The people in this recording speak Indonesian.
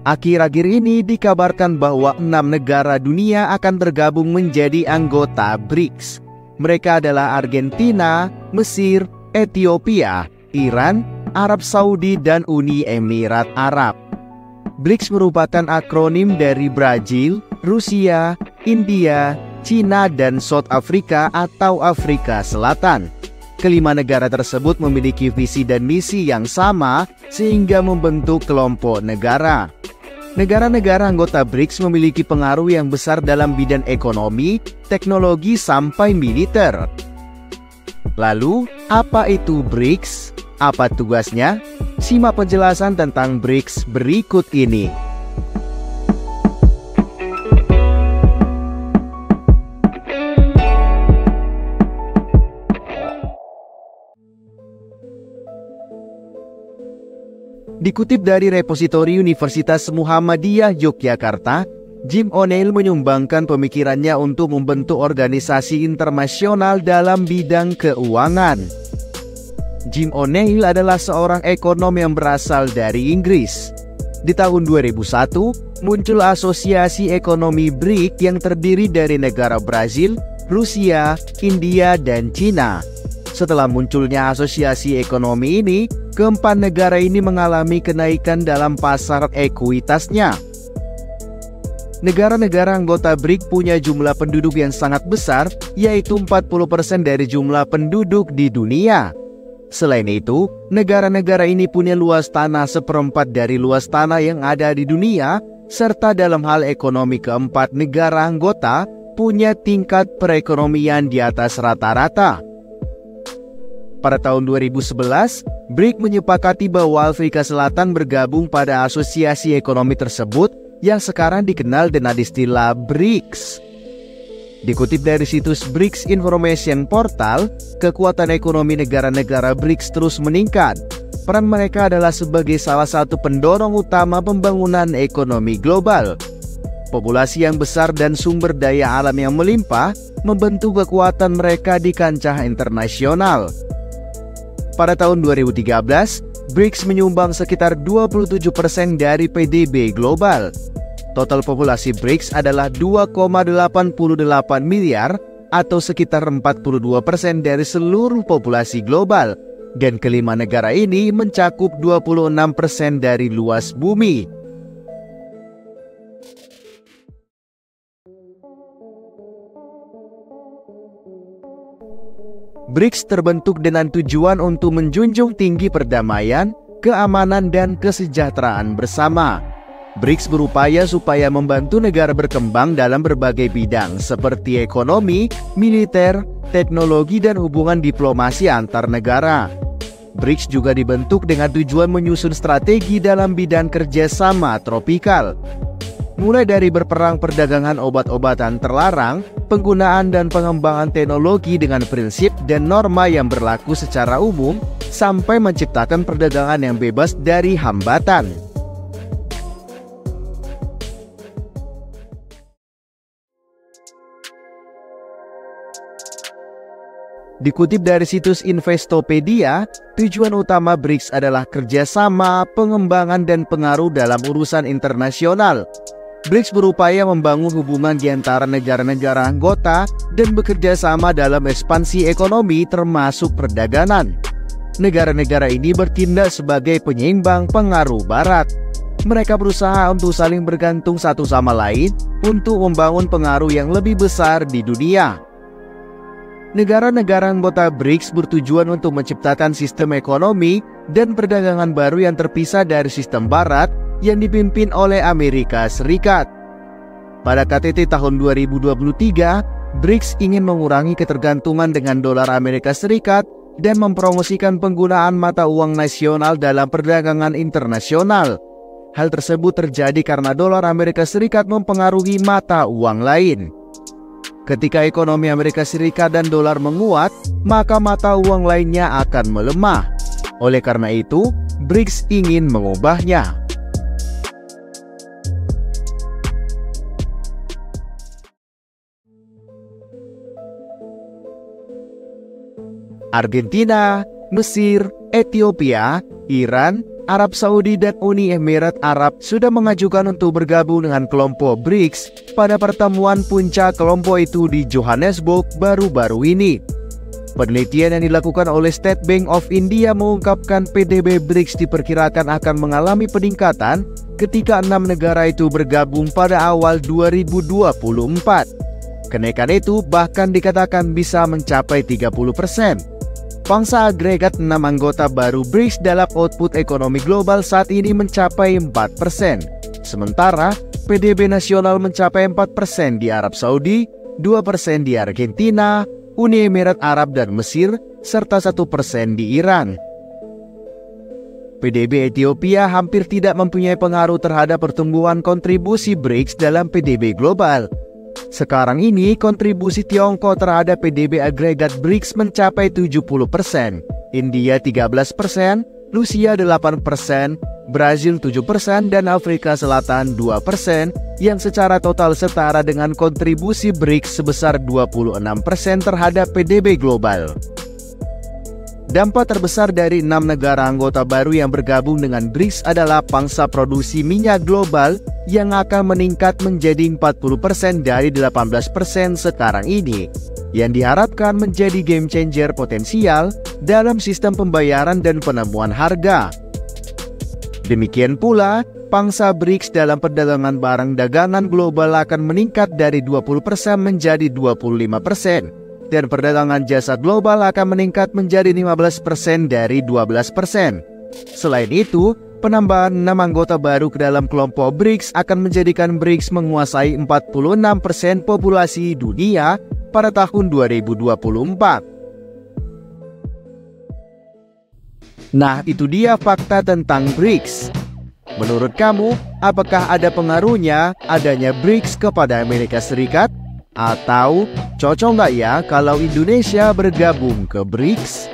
Akhir-akhir ini dikabarkan bahwa 6 negara dunia akan bergabung menjadi anggota BRICS. Mereka adalah Argentina, Mesir, Ethiopia, Iran, Arab Saudi, dan Uni Emirat Arab. BRICS merupakan akronim dari Brazil, Rusia, India, Cina, dan South Africa atau Afrika Selatan. Kelima negara tersebut memiliki visi dan misi yang sama sehingga membentuk kelompok negara. Negara-negara anggota BRICS memiliki pengaruh yang besar dalam bidang ekonomi, teknologi, sampai militer. Lalu, apa itu BRICS? Apa tugasnya? Simak penjelasan tentang BRICS berikut ini. Dikutip dari repositori Universitas Muhammadiyah Yogyakarta, Jim O'Neill menyumbangkan pemikirannya untuk membentuk organisasi internasional dalam bidang keuangan. Jim O'Neill adalah seorang ekonom yang berasal dari Inggris. Di tahun 2001, muncul Asosiasi Ekonomi BRIC yang terdiri dari negara Brazil, Rusia, India, dan Cina. Setelah munculnya asosiasi ekonomi ini, keempat negara ini mengalami kenaikan dalam pasar ekuitasnya. Negara-negara anggota BRIC punya jumlah penduduk yang sangat besar, yaitu 40% dari jumlah penduduk di dunia. Selain itu, negara-negara ini punya luas tanah seperempat dari luas tanah yang ada di dunia, serta dalam hal ekonomi keempat negara anggota punya tingkat perekonomian di atas rata-rata. Pada tahun 2011, BRIC menyepakati bahwa Afrika Selatan bergabung pada asosiasi ekonomi tersebut yang sekarang dikenal dengan istilah BRICS. Dikutip dari situs BRICS Information Portal, kekuatan ekonomi negara-negara BRICS terus meningkat. Peran mereka adalah sebagai salah satu pendorong utama pembangunan ekonomi global. Populasi yang besar dan sumber daya alam yang melimpah membentuk kekuatan mereka di kancah internasional. Pada tahun 2013, BRICS menyumbang sekitar 27% dari PDB global. Total populasi BRICS adalah 2,88 miliar atau sekitar 42% dari seluruh populasi global. Dan kelima negara ini mencakup 26% dari luas bumi. BRICS terbentuk dengan tujuan untuk menjunjung tinggi perdamaian, keamanan, dan kesejahteraan bersama. BRICS berupaya supaya membantu negara berkembang dalam berbagai bidang seperti ekonomi, militer, teknologi, dan hubungan diplomasi antar negara. BRICS juga dibentuk dengan tujuan menyusun strategi dalam bidang kerjasama tropikal. Mulai dari berperang perdagangan obat-obatan terlarang, penggunaan dan pengembangan teknologi dengan prinsip dan norma yang berlaku secara umum, sampai menciptakan perdagangan yang bebas dari hambatan. Dikutip dari situs Investopedia, tujuan utama BRICS adalah kerjasama, pengembangan, dan pengaruh dalam urusan internasional. BRICS berupaya membangun hubungan di antara negara-negara anggota dan bekerja sama dalam ekspansi ekonomi termasuk perdagangan. Negara-negara ini bertindak sebagai penyeimbang pengaruh Barat. Mereka berusaha untuk saling bergantung satu sama lain untuk membangun pengaruh yang lebih besar di dunia. Negara-negara anggota BRICS bertujuan untuk menciptakan sistem ekonomi dan perdagangan baru yang terpisah dari sistem Barat yang dipimpin oleh Amerika Serikat. Pada KTT tahun 2023, BRICS ingin mengurangi ketergantungan dengan dolar Amerika Serikat dan mempromosikan penggunaan mata uang nasional dalam perdagangan internasional. Hal tersebut terjadi karena dolar Amerika Serikat mempengaruhi mata uang lain. Ketika ekonomi Amerika Serikat dan dolar menguat, maka mata uang lainnya akan melemah. Oleh karena itu, BRICS ingin mengubahnya. Argentina, Mesir, Ethiopia, Iran, Arab Saudi dan Uni Emirat Arab sudah mengajukan untuk bergabung dengan kelompok BRICS pada pertemuan puncak kelompok itu di Johannesburg baru-baru ini. Penelitian yang dilakukan oleh State Bank of India mengungkapkan PDB BRICS diperkirakan akan mengalami peningkatan ketika 6 negara itu bergabung pada awal 2024. Kenaikan itu bahkan dikatakan bisa mencapai 30%. Pangsa agregat 6 anggota baru BRICS dalam output ekonomi global saat ini mencapai 4%. Sementara PDB nasional mencapai 4% di Arab Saudi, 2% di Argentina, Uni Emirat Arab dan Mesir, serta 1% di Iran. PDB Ethiopia hampir tidak mempunyai pengaruh terhadap pertumbuhan kontribusi BRICS dalam PDB global. Sekarang ini kontribusi Tiongkok terhadap PDB agregat BRICS mencapai 70%, India 13%, Rusia 8%, Brazil 7% dan Afrika Selatan 2%, yang secara total setara dengan kontribusi BRICS sebesar 26% terhadap PDB global. Dampak terbesar dari 6 negara anggota baru yang bergabung dengan BRICS adalah pangsa produksi minyak global yang akan meningkat menjadi 40% dari 18% sekarang ini, yang diharapkan menjadi game changer potensial dalam sistem pembayaran dan penemuan harga. Demikian pula, pangsa BRICS dalam perdagangan barang dagangan global akan meningkat dari 20% menjadi 25%. Dan perdagangan jasa global akan meningkat menjadi 15% dari 12%. Selain itu, penambahan 6 anggota baru ke dalam kelompok BRICS akan menjadikan BRICS menguasai 46% populasi dunia pada tahun 2024. Nah, itu dia fakta tentang BRICS. Menurut kamu, apakah ada pengaruhnya adanya BRICS kepada Amerika Serikat? Atau cocok nggak ya kalau Indonesia bergabung ke BRICS?